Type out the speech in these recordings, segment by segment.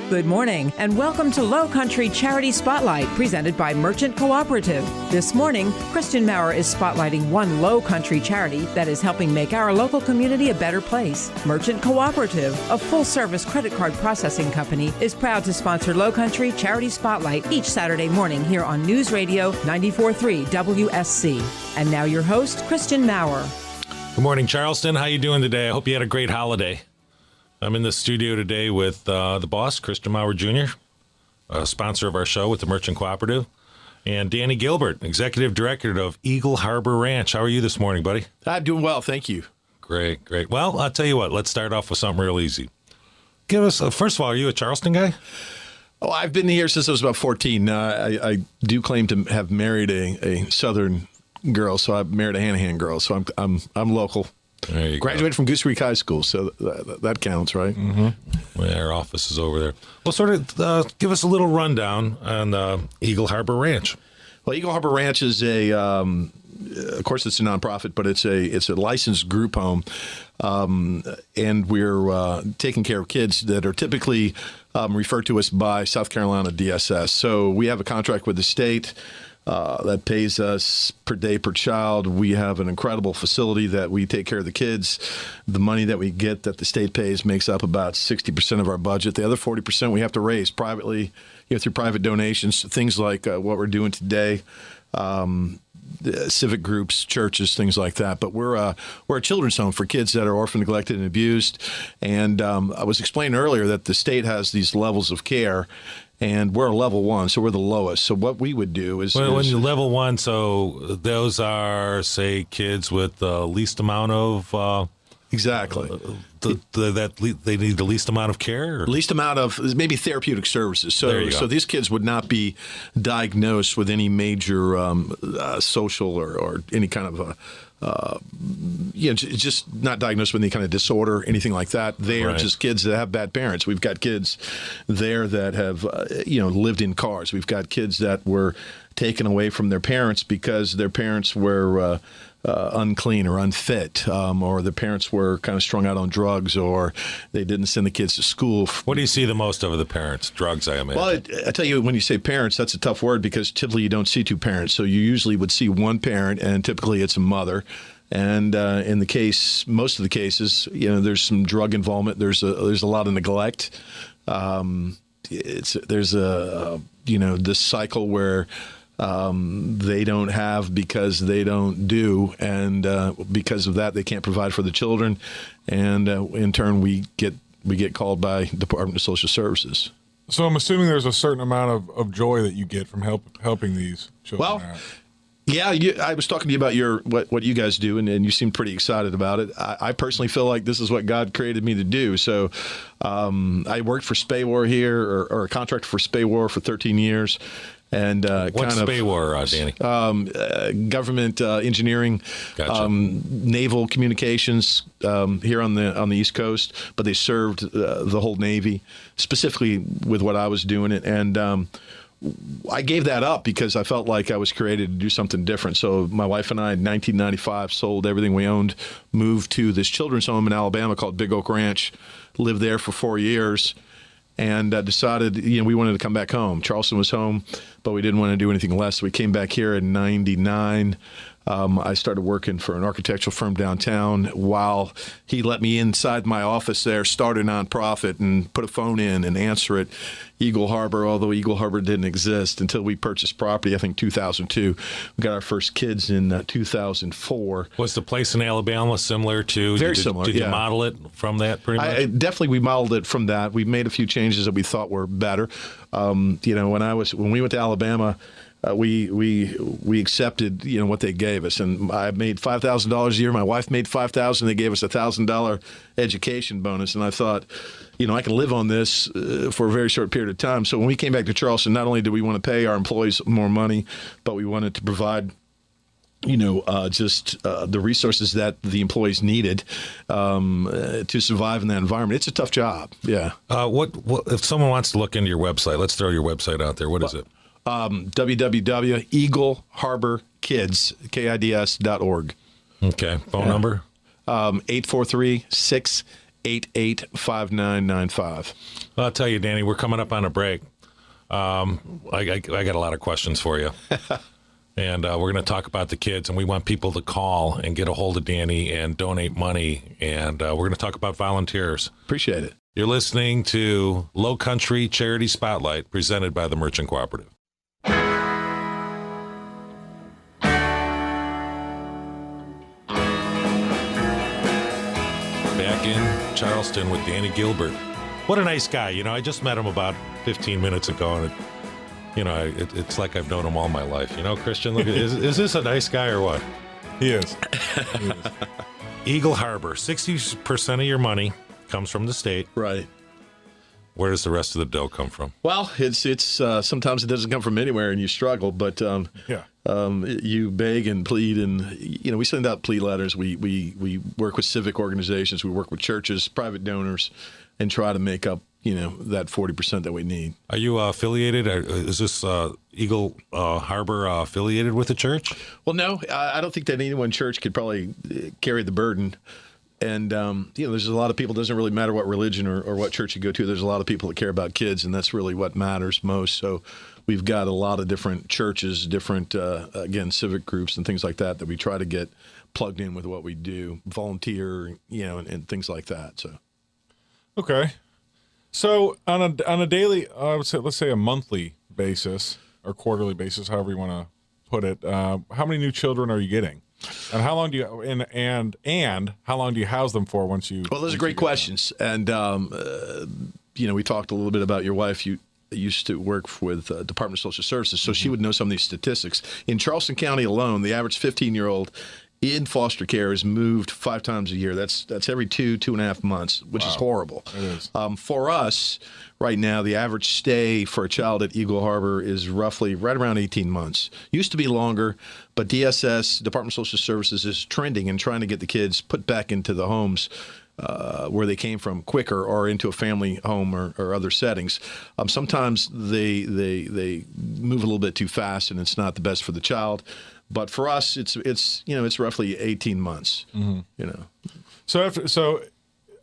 Good morning, and welcome to Lowcountry Charity Spotlight, presented by Merchant Cooperative. This morning, Christian Maurer is spotlighting one Lowcountry charity that is helping make our local community a better place. Merchant Cooperative, a full-service credit card processing company, is proud to sponsor Lowcountry Charity Spotlight each Saturday morning here on News Radio 94.3 WSC. And now your host, Christian Maurer. Good morning, Charleston. How you doing today? I hope you had a great holiday. I'm in the studio today with the boss, Christian Maurer Jr., sponsor of our show with the Merchant Cooperative, and Danny Gilbert, Executive Director of Eagle Harbor Ranch. How are you this morning, buddy? I'm doing well, thank you. Great. Well, I'll tell you what, let's start off with something real easy. Give us, first of all, are you a Charleston guy? Oh, I've been here since I was about 14. I do claim to have married a Southern girl, so I married a Hanahan girl, so I'm local. There you Graduated from Goose Creek High School, so that counts, right? Mm-hmm. Well, our office is over there. Well, sort of give us a little rundown on Eagle Harbor Ranch. Well, Eagle Harbor Ranch is of course, it's a nonprofit, but it's a licensed group home, and we're taking care of kids that are typically referred to us by South Carolina DSS. So we have a contract with the state that pays us per day per child. We have an incredible facility that we take care of the kids. The money that we get that the state pays makes up about 60% of our budget. The other 40% we have to raise privately, through private donations, things like what we're doing today, civic groups, churches, things like that. But we're a children's home for kids that are orphaned, neglected, and abused. And I was explaining earlier that the state has these levels of care, and we're a level 1, so we're the lowest. So what we would do is... Well, when you're level 1, so those are, say, kids with the least amount of... Exactly. They need the least amount of care? Or? Least amount of, maybe therapeutic services. So these kids would not be diagnosed with any major social or any kind of... just not diagnosed with any kind of disorder, anything like that. They are just kids that have bad parents. We've got kids there that have, lived in cars. We've got kids that were taken away from their parents because their parents were unclean or unfit, or the parents were kind of strung out on drugs, or they didn't send the kids to school. What do you see the most of the parents? Drugs, I imagine. Well, I tell you, when you say parents, that's a tough word because typically you don't see two parents. So you usually would see one parent, and typically it's a mother. And in most of the cases, there's some drug involvement. There's a lot of neglect. There's this cycle where they don't have because they don't do, and because of that, they can't provide for the children, and in turn, we get called by Department of Social Services. So I'm assuming there's a certain amount of joy that you get from helping these children out. Yeah, I was talking to you about what you guys do, and you seem pretty excited about it. I personally feel like this is what God created me to do. So I worked for SPAWAR here, or a contractor for SPAWAR for 13 years. And what's SPAWAR, Danny? Government engineering, gotcha. Naval communications here on the East Coast, but they served the whole Navy, specifically with what I was doing. And I gave that up because I felt like I was created to do something different. So my wife and I, in 1995, sold everything we owned, moved to this children's home in Alabama called Big Oak Ranch, lived there for 4 years, and decided we wanted to come back home. Charleston was home, but we didn't want to do anything less. So we came back here in 99. I started working for an architectural firm downtown while he let me inside my office there, start a nonprofit, and put a phone in and answer it. Eagle Harbor, although Eagle Harbor didn't exist until we purchased property, I think 2002. We got our first kids in 2004. Was the place in Alabama similar to? Very similar, Did you model it from that pretty much? Definitely, we modeled it from that. We made a few changes that we thought were better. When we went to Alabama, we accepted what they gave us, and I made $5,000 a year. My wife made $5,000. They gave us a $1,000 education bonus, and I thought, I can live on this for a very short period of time. So when we came back to Charleston, not only did we want to pay our employees more money, but we wanted to provide the resources that the employees needed to survive in that environment. It's a tough job. Yeah. What if someone wants to look into your website? Let's throw your website out there. What is it? www.eagleharborkids.org. Okay. Phone number? 843-6 888-5995. I'll tell you, Danny, we're coming up on a break. I got a lot of questions for you. And we're going to talk about the kids, and we want people to call and get a hold of Danny and donate money. And we're going to talk about volunteers. Appreciate it. You're listening to Lowcountry Charity Spotlight, presented by the Merchant Cooperative. Back in Charleston with Danny Gilbert. What a nice guy. You know, I just met him about 15 minutes ago, and it's like I've known him all my life. You know, Christian, look, is this a nice guy or what? He is. Eagle Harbor, 60% of your money comes from the state. Right. Where does the rest of the dough come from? Well, it's sometimes it doesn't come from anywhere, and you struggle. But you beg and plead, and we send out plea letters. We work with civic organizations. We work with churches, private donors, and try to make up that 40% that we need. Are you affiliated? Is this Eagle Harbor affiliated with the church? Well, no, I don't think that any one church could probably carry the burden. And, there's a lot of people, it doesn't really matter what religion or what church you go to. There's a lot of people that care about kids, and that's really what matters most. So we've got a lot of different churches, different, again, civic groups and things like that we try to get plugged in with what we do, volunteer, and things like that. So. Okay. So on a daily, I would say, let's say a monthly basis or quarterly basis, however you want to put it, how many new children are you getting? And how long do you and how long do you house them for once you? Well, those are great questions. And we talked a little bit about your wife. You used to work with Department of Social Services, so she would know some of these statistics. In Charleston County alone, the average 15-year-old in foster care is moved 5 times a year. That's every 2.5 months, which is horrible. It is. For us, right now, the average stay for a child at Eagle Harbor is roughly right around 18 months. Used to be longer, but DSS, Department of Social Services, is trending and trying to get the kids put back into the homes where they came from quicker, or into a family home or other settings. Sometimes they move a little bit too fast, and it's not the best for the child. But for us, it's roughly 18 months. Mm-hmm. So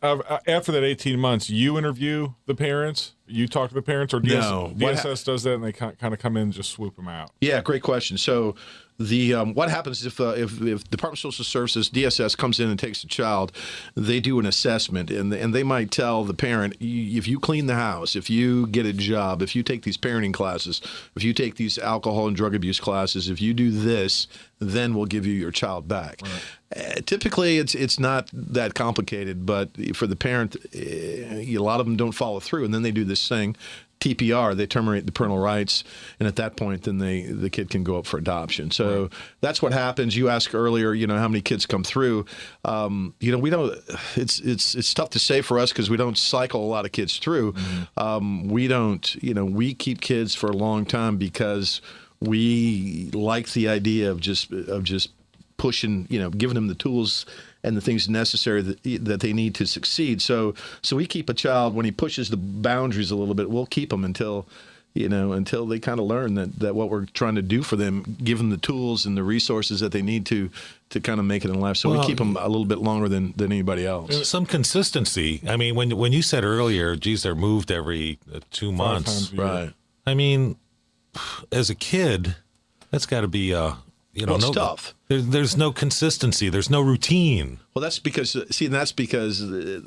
after that 18 months, you interview the parents, you talk to the parents, or DSS does that and they kind of come in and just swoop them out? Yeah, great question. So what happens if Department of Social Services, DSS, comes in and takes a child, they do an assessment, and they might tell the parent, if you clean the house, if you get a job, if you take these parenting classes, if you take these alcohol and drug abuse classes, if you do this, then we'll give you your child back. Right. Typically, it's not that complicated, but for the parent, a lot of them don't follow through, and then they do this thing, TPR, they terminate the parental rights, and at that point, then the kid can go up for adoption. So that's what happens. You asked earlier, how many kids come through. We don't. It's tough to say for us because we don't cycle a lot of kids through. Mm-hmm. We don't. We keep kids for a long time because we like the idea of just pushing, giving them the tools and the things necessary that they need to succeed. So we keep a child when he pushes the boundaries a little bit. We'll keep them until they kind of learn that what we're trying to do for them, give them the tools and the resources that they need to kind of make it in life. So we keep them a little bit longer than anybody else. Some consistency. I mean, when you said earlier, geez, they're moved every 2 months. Right. I mean, as a kid, that's got to be it's tough. There's no consistency. There's no routine. Well, that's because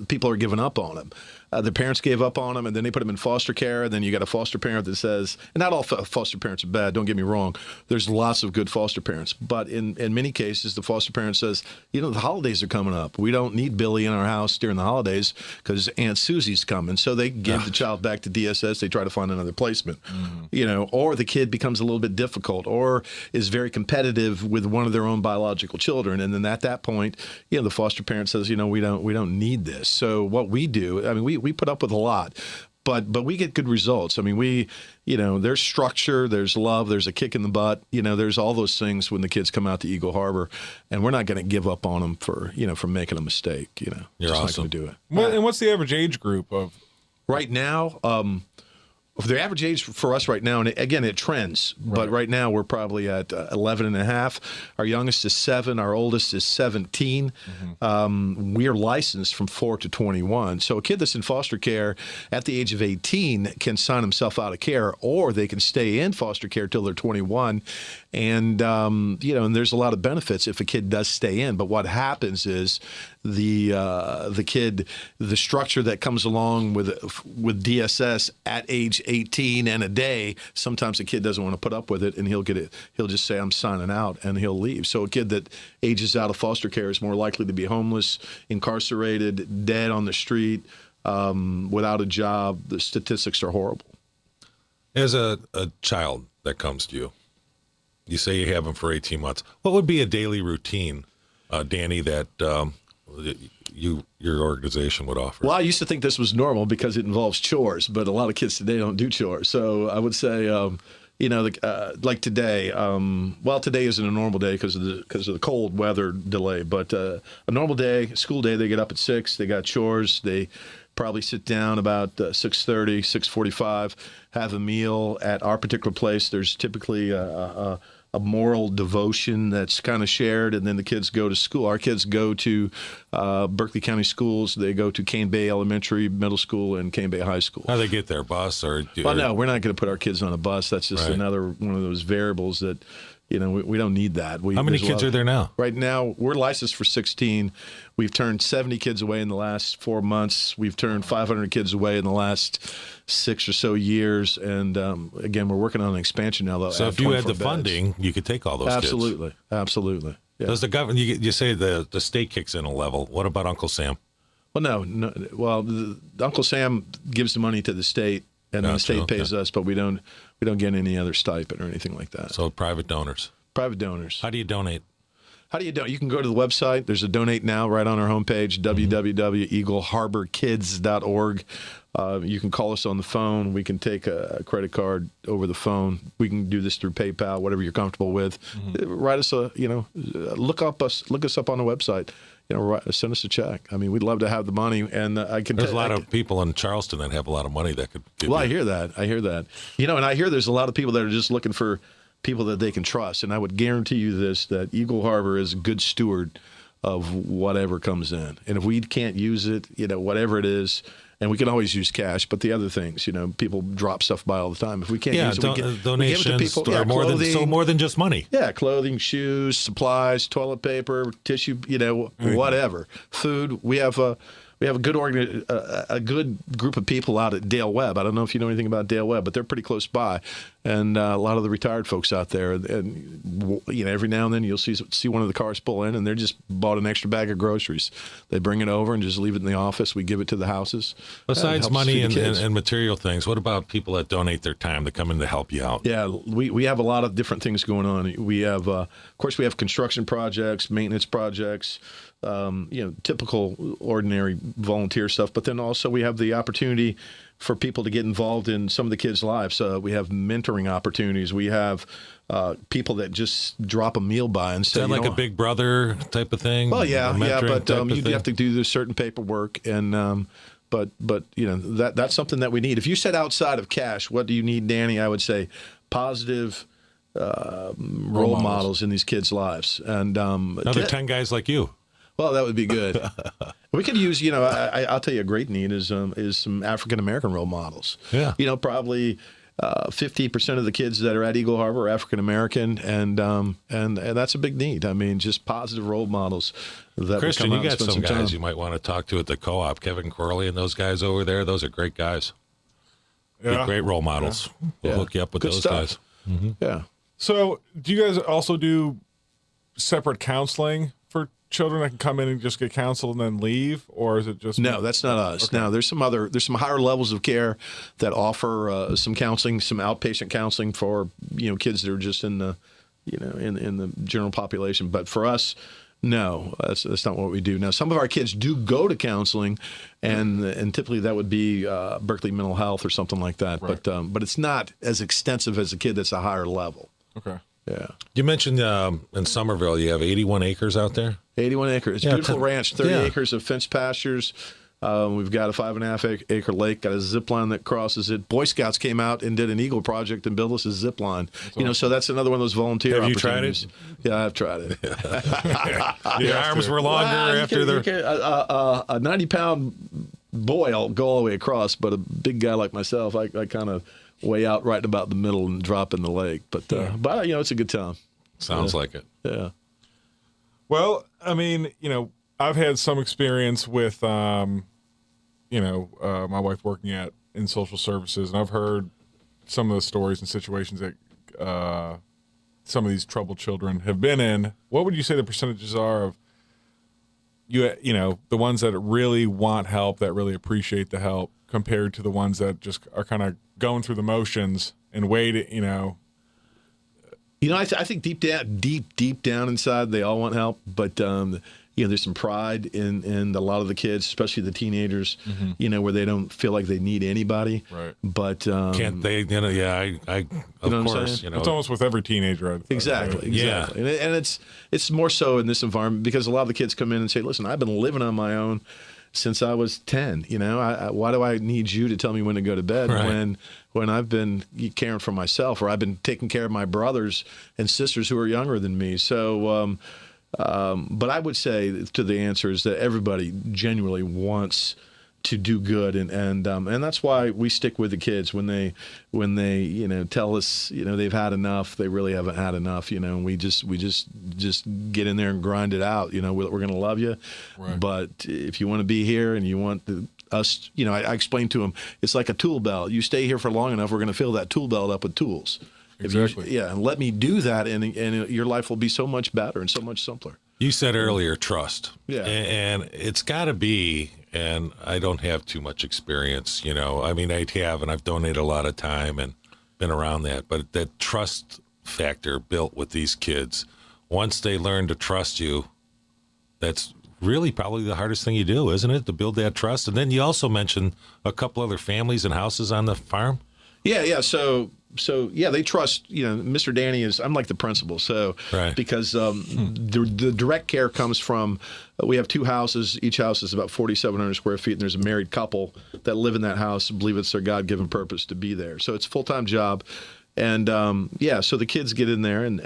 people are giving up on them. The parents gave up on them, and then they put them in foster care. And then you got a foster parent that says, and not all foster parents are bad, don't get me wrong. There's lots of good foster parents. But in many cases, the foster parent says, the holidays are coming up. We don't need Billy in our house during the holidays because Aunt Susie's coming. So they give the child back to DSS. They try to find another placement. Mm-hmm. Or the kid becomes a little bit difficult or is very competitive with one of their own biological children. And then at that point, the foster parent says, we don't need this. So what we do, I mean, we put up with a lot, but we get good results. I mean, there's structure, there's love, there's a kick in the butt. There's all those things when the kids come out to Eagle Harbor, and we're not going to give up on them for making a mistake. You're just awesome. Not going to do it. And what's the average age group of? Right now, The average age for us right now, and again, it trends, but right now we're probably at 11 and a half. Our youngest is 7. Our oldest is 17. We are licensed from 4 to 21. So a kid that's in foster care at the age of 18 can sign himself out of care, or they can stay in foster care till they're 21. And, and there's a lot of benefits if a kid does stay in. But what happens is the kid, the structure that comes along with DSS at age 18 and a day, sometimes the kid doesn't want to put up with it, and he'll just say, I'm signing out, and he'll leave. So a kid that ages out of foster care is more likely to be homeless, incarcerated, dead on the street, without a job. The statistics are horrible. As a child that comes to you, you say you have them for 18 months. What would be a daily routine, Danny, that your organization would offer? Well, I used to think this was normal because it involves chores, but a lot of kids today don't do chores. So I would say, like today. Today isn't a normal day because of the cold weather delay. But a normal day, school day, they get up at 6. They got chores. They probably sit down about 6:30, 6:45, have a meal at our particular place. There's typically a moral devotion that's kind of shared, and then the kids go to school. Our kids go to Berkeley County schools. They go to Cane Bay Elementary, Middle School, and Cane Bay High School. How do they get there, bus? Well, no, we're not going to put our kids on a bus. That's just another one of those variables that, we don't need that. How many kids are there now? Right now, we're licensed for 16. We've turned 70 kids away in the last 4 months. We've turned 500 kids away in the last 6 or so years. And again, we're working on an expansion now. Though, so if you had the funding, you could take all those Absolutely. kids. Absolutely. Yeah. Does the government? You say the state kicks in a level. What about Uncle Sam? Well, no. Well, Uncle Sam gives the money to the state, and the state pays us, but we don't get any other stipend or anything like that. So private donors. Private donors. How do you donate? You can go to the website. There's a donate now right on our homepage, www.eagleharborkids.org. You can call us on the phone. We can take a credit card over the phone. We can do this through PayPal, whatever you're comfortable with. Write us look us up on the website. Send us a check. I mean, we'd love to have the money, and There's a lot of people in Charleston that have a lot of money that could give I hear that. And I hear there's a lot of people that are just looking for people that they can trust. And I would guarantee you this, that Eagle Harbor is a good steward of whatever comes in. And if we can't use it, whatever it is, and we can always use cash, but the other things, people drop stuff by all the time. If we can't use it, donations we give it to people. are more than just money. Yeah, clothing, shoes, supplies, toilet paper, tissue, whatever. Food. We have a good group of people out at Dale Webb. I don't know if you know anything about Dale Webb, but they're pretty close by, and a lot of the retired folks out there. And every now and then you'll see one of the cars pull in, and they're just bought an extra bag of groceries. They bring it over and just leave it in the office. We give it to the houses. Besides money and material things, what about people that donate their time to come in to help you out? Yeah, we have a lot of different things going on. We have, of course, we have construction projects, maintenance projects. Typical ordinary volunteer stuff, but then also we have the opportunity for people to get involved in some of the kids' lives. We have mentoring opportunities. We have people that just drop a meal by and say, is that like a Big Brother type of thing? Well, yeah, but you have to do this certain paperwork, and but that's something that we need. If you said outside of cash, what do you need, Danny? I would say positive role models in these kids' lives, and another 10 guys like you. Well, that would be good. We could use, I'll tell you a great need is some African American role models. Yeah. Probably 50% of the kids that are at Eagle Harbor are African American, and that's a big need. I mean, just positive role models. That Christian, you got some guys time. you might want to talk to at the co-op. Kevin Corley and those guys over there. Those are great guys. Yeah. Great role models. Yeah. We'll hook you up with Good those stuff. guys. Mm-hmm. Yeah. So, do you guys also do separate counseling for children that can come in and just get counseled and then leave, or is it just no? That's not us. Okay. No, there's some higher levels of care that offer some counseling, some outpatient counseling for kids that are just in the in the general population. But for us, no, that's not what we do. Now, some of our kids do go to counseling, and typically that would be Berkeley Mental Health or something like that. Right. But it's not as extensive as a kid that's a higher level. Okay. Yeah. You mentioned in Somerville you have 81 acres out there. 81 acres. It's a beautiful ranch. 30 acres of fenced pastures, We've got a 5.5 acre lake, got a zip line that crosses it. Boy Scouts came out and did an Eagle project and built us a zip line. So that's another one of those volunteer Have you tried opportunities. it? Yeah, I've tried it. Your arms were longer after a 90-pound boy, I'll go all the way across, but a big guy like myself, I kind of weigh out right about the middle and drop in the lake. But it's a good time. Sounds like it. Yeah. Well, I mean, I've had some experience with, my wife working in social services, and I've heard some of the stories and situations that some of these troubled children have been in. What would you say the percentages are of the ones that really want help, that really appreciate the help, compared to the ones that just are kind of going through the motions and waiting, I think deep down inside, they all want help, but there's some pride in a lot of the kids, especially the teenagers, where they don't feel like they need anybody. Right. But can't they? Of course. It's almost with every teenager. Exactly. Yeah. And it's more so in this environment because a lot of the kids come in and say, "Listen, I've been living on my own since I was 10. Why do I need you to tell me when to go to bed when I've been caring for myself, or I've been taking care of my brothers and sisters who are younger than me?" So, but I would say to the answer is that everybody genuinely wants to do good, and that's why we stick with the kids when they tell us they've had enough. They really haven't had enough, and we just get in there and grind it out. We're going to love you, right. But if you want to be here and you want us, I explained to them, it's like a tool belt. You stay here for long enough, we're going to fill that tool belt up with tools. Exactly. And let me do that, and your life will be so much better and so much simpler. You said earlier trust. Yeah. And it's got to be, and I don't have too much experience, I mean, I have, and I've donated a lot of time and been around that, but that trust factor built with these kids, once they learn to trust you, that's really probably the hardest thing you do, isn't it? To build that trust. And then you also mentioned a couple other families and houses on the farm. Yeah. So they trust, Mr. Danny I'm like the principal. So, right. Because the direct care comes from, we have two houses. Each house is about 4,700 square feet. And there's a married couple that live in that house and believe it's their God-given purpose to be there. So it's a full-time job. And so the kids get in there and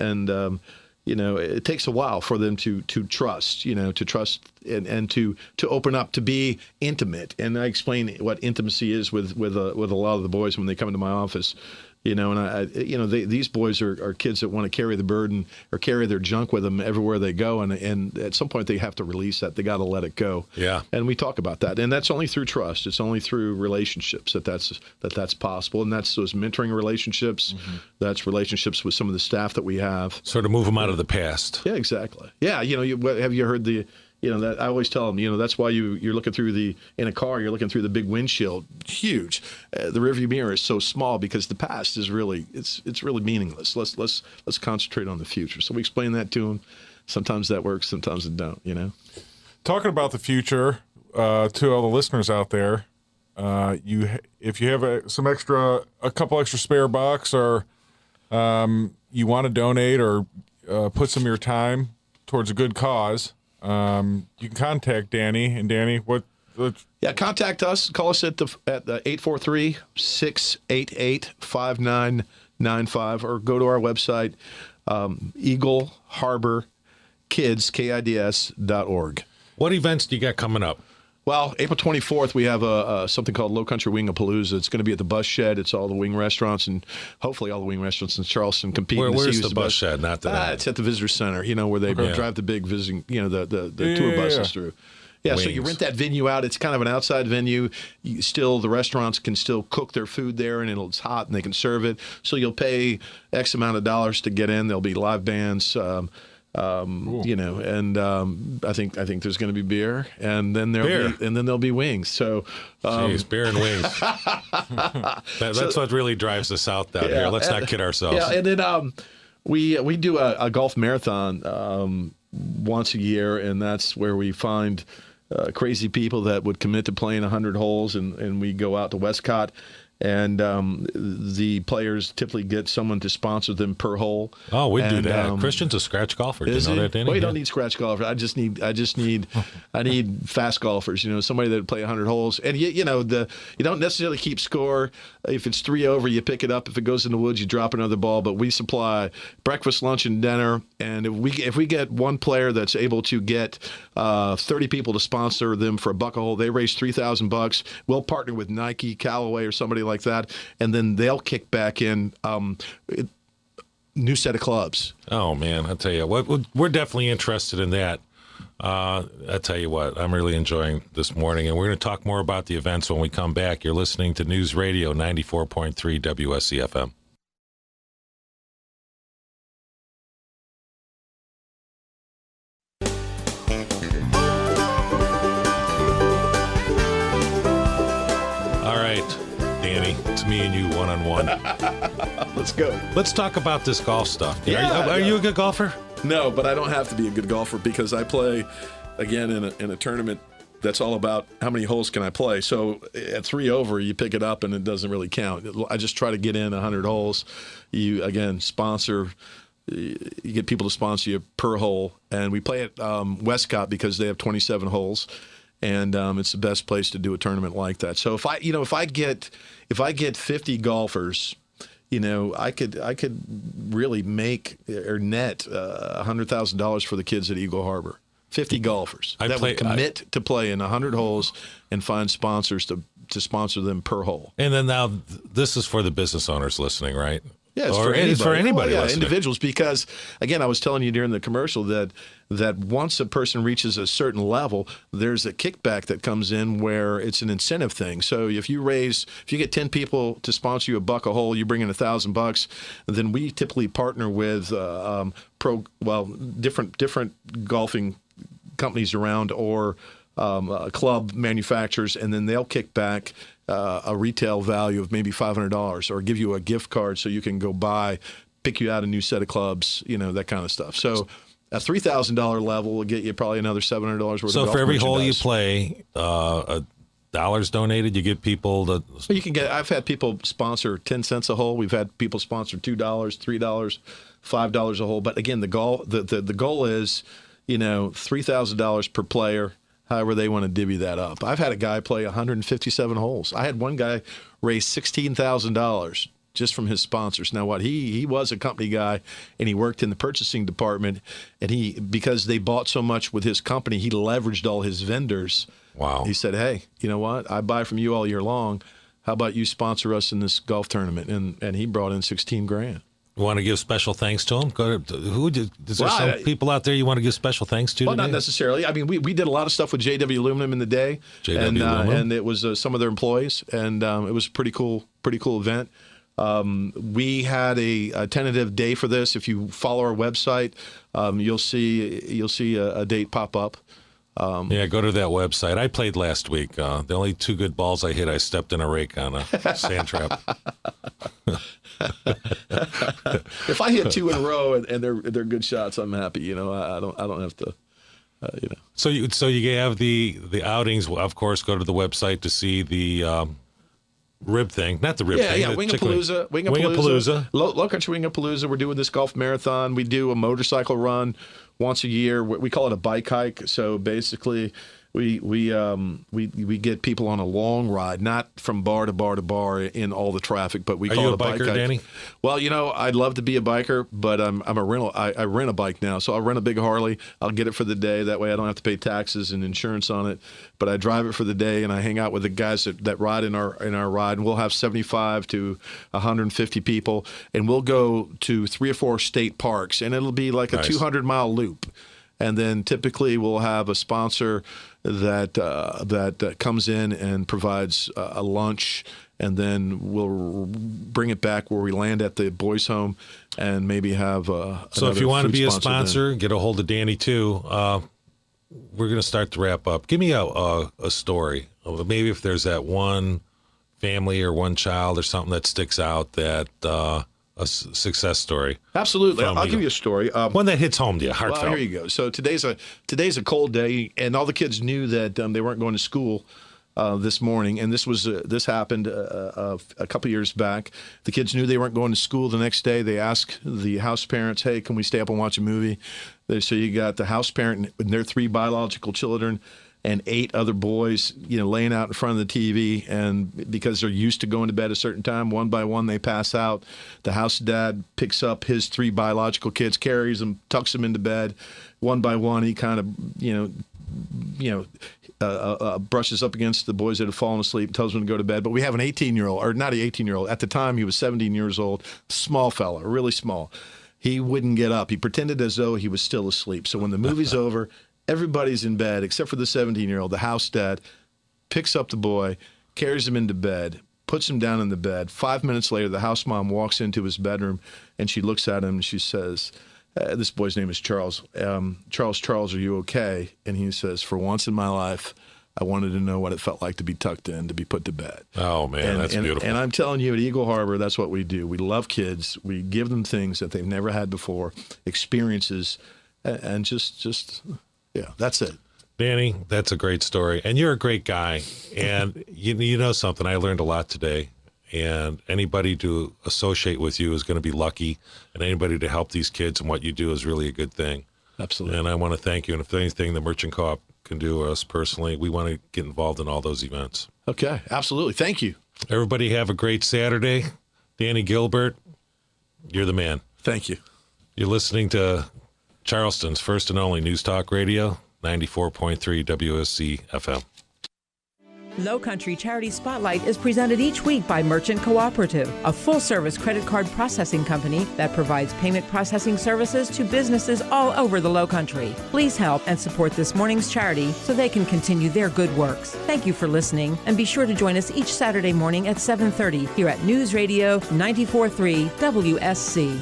it takes a while for them to trust, to trust and to open up, to be intimate. And I explain what intimacy is with a lot of the boys when they come into my office. These boys are kids that want to carry the burden or carry their junk with them everywhere they go, and at some point they have to release that. They got to let it go. Yeah. And we talk about that, and that's only through trust. It's only through relationships that's possible, and that's those mentoring relationships. Mm-hmm. That's relationships with some of the staff that we have. Sort of move them out of the past. Yeah, exactly. Yeah, have you heard the? That I always tell them, that's why you're looking through in a car, you're looking through the big windshield, huge. The rearview mirror is so small because the past is really, it's really meaningless. Let's concentrate on the future. So we explain that to them. Sometimes that works, sometimes it don't, Talking about the future, to all the listeners out there, if you have a couple extra spare bucks, or you want to donate or put some of your time towards a good cause, you can contact Danny. And Danny, contact us. Call us at 843-688-5995, or go to our website, Eagle Harbor Kids, KIDS.org. What events do you got coming up? Well, April 24th, we have something called Lowcountry Wing-A-Palooza. It's going to be at the Bus Shed. It's all the wing restaurants, and hopefully all the wing restaurants in Charleston compete. Where's the Bus Shed? Not that. It's at the Visitor Center, where they drive the big visiting, the tour buses through. Yeah, Wings. So you rent that venue out. It's kind of an outside venue. The restaurants can still cook their food there, and it's hot, and they can serve it. So you'll pay X amount of dollars to get in. There'll be live bands. Cool. And I think there's going to be beer, and then there'll be wings. So, Jeez, beer and wings. That's what really drives the South down here. Let's not kid ourselves. Yeah, and then we do a golf marathon once a year, and that's where we find crazy people that would commit to playing 100 holes, and we go out to Westcott. and the players typically get someone to sponsor them per hole. Oh, we do that. Christian's a scratch golfer. Do you know that, Danny? Well, you don't need scratch golfers. I need fast golfers. Somebody that play 100 holes, and you don't necessarily keep score. If it's 3 over, you pick it up. If it goes in the woods, you drop another ball. But we supply breakfast, lunch, and dinner. And if we get one player that's able to get 30 people to sponsor them for $1 a hole, they raise $3,000. We'll partner with Nike, Callaway, or somebody like that, and then they'll kick back in new set of clubs. Oh man, I tell you what, we're definitely interested in that. I tell you what, I'm really enjoying this morning, and we're going to talk more about the events when we come back. You're listening to News Radio 94.3 WSCFM. All right, Danny, it's me and you one-on-one. Let's go. Let's talk about this golf stuff. Yeah, Are you a good golfer? No, but I don't have to be a good golfer because I play, again, in a tournament that's all about how many holes can I play. So at 3 over, you pick it up and it doesn't really count. I just try to get in 100 holes. You, again, you get people to sponsor you per hole. And we play at Westcott because they have 27 holes. And it's the best place to do a tournament like that. So if I get 50 golfers, I could really make or net $100,000 for the kids at Eagle Harbor. 50 golfers would commit to play in 100 holes and find sponsors to sponsor them per hole. And then now this is for the business owners listening, right? Yeah, it's for anybody. Individuals, because again, I was telling you during the commercial that once a person reaches a certain level, there's a kickback that comes in where it's an incentive thing. So if you get 10 people to sponsor you $1 a hole, you bring in $1,000, then we typically partner with different golfing companies around or club manufacturers, and then they'll kick back a retail value of maybe $500 or give you a gift card so you can go pick you out a new set of clubs, that kind of stuff. So a $3,000 level will get you probably another $700 worth of golf. So for every hole you merchandise. play, dollars donated, you get people to. Well, I've had people sponsor 10 cents a hole. We've had people sponsor $2, $3, $5 a hole. But again, the goal is, $3,000 per player. However they want to divvy that up. I've had a guy play 157 holes. I had one guy raise $16,000 just from his sponsors. Now, he was a company guy, and he worked in the purchasing department, and because they bought so much with his company, he leveraged all his vendors. Wow. He said, hey, you know what? I buy from you all year long. How about you sponsor us in this golf tournament? And he brought in $16,000. You want to give special thanks to them? Is there some people out there you want to give special thanks to? Well, not necessarily. I mean, we did a lot of stuff with JW Aluminum in the day, and it was some of their employees, and it was a pretty cool event. We had a tentative day for this. If you follow our website, you'll see a date pop up. Yeah, go to that website. I played last week. The only 2 good balls I hit, I stepped in a rake on a sand trap. If I hit 2 in a row and they're good shots, I'm happy. I don't have to. So you have the outings. Well, of course, go to the website to see the rib thing, not the rib thing. Yeah, Wingapalooza. Lowcountry Wingapalooza. We're doing this golf marathon. We do a motorcycle run once a year. We call it a bike hike. So basically, we get people on a long ride, not from bar to bar to bar in all the traffic, but we call it a bike hike. Are you a biker, Danny? Well, I'd love to be a biker, but I'm a rental. I rent a bike now, so I'll rent a big Harley. I'll get it for the day. That way, I don't have to pay taxes and insurance on it. But I drive it for the day, and I hang out with the guys that ride in our ride. And we'll have 75 to 150 people, and we'll go to 3 or 4 state parks, and it'll be like a 200-mile loop. And then typically we'll have a sponsor that comes in and provides a lunch, and then we'll bring it back where we land at the boys' home, and maybe have. So if you want to be a sponsor, get a hold of Danny too. We're going to start to wrap up. Give me a story. Maybe if there's that one family or one child or something that sticks out that. A success story. Absolutely. I'll give you a story. One that hits home to you, heartfelt. Well, here you go. So today's a cold day, and all the kids knew that they weren't going to school this morning, and this happened a couple years back. The kids knew they weren't going to school the next day. They asked the house parents, "Hey, can we stay up and watch a movie?" So you got the house parent and their 3 biological children and 8 other boys, laying out in front of the TV, and because they're used to going to bed at a certain time, one by one they pass out. The house dad picks up his 3 biological kids, carries them, tucks them into bed. One by one, he kind of, brushes up against the boys that have fallen asleep, tells them to go to bed. But we have an 18-year-old, or not an 18-year-old. At the time, he was 17 years old, small fella, really small. He wouldn't get up. He pretended as though he was still asleep. So when the movie's over, everybody's in bed except for the 17-year-old. The house dad picks up the boy, carries him into bed, puts him down in the bed. 5 minutes later, the house mom walks into his bedroom, and she looks at him and she says, this boy's name is Charles. Charles, are you okay? And he says, for once in my life, I wanted to know what it felt like to be tucked in, to be put to bed. Oh, man, that's beautiful. And I'm telling you, at Eagle Harbor, that's what we do. We love kids. We give them things that they've never had before, experiences, and just yeah, that's it. Danny, that's a great story. And you're a great guy. And you know something, I learned a lot today. And anybody to associate with you is going to be lucky. And anybody to help these kids and what you do is really a good thing. Absolutely. And I want to thank you. And if there's anything the Merchant Co-op can do, us personally, we want to get involved in all those events. Okay, absolutely. Thank you. Everybody have a great Saturday. Danny Gilbert, you're the man. Thank you. You're listening to Charleston's first and only News Talk Radio, 94.3 WSC FM. Lowcountry Charity Spotlight is presented each week by Merchant Cooperative, a full-service credit card processing company that provides payment processing services to businesses all over the Lowcountry. Please help and support this morning's charity so they can continue their good works. Thank you for listening, and be sure to join us each Saturday morning at 7:30 here at News Radio 94.3 WSC.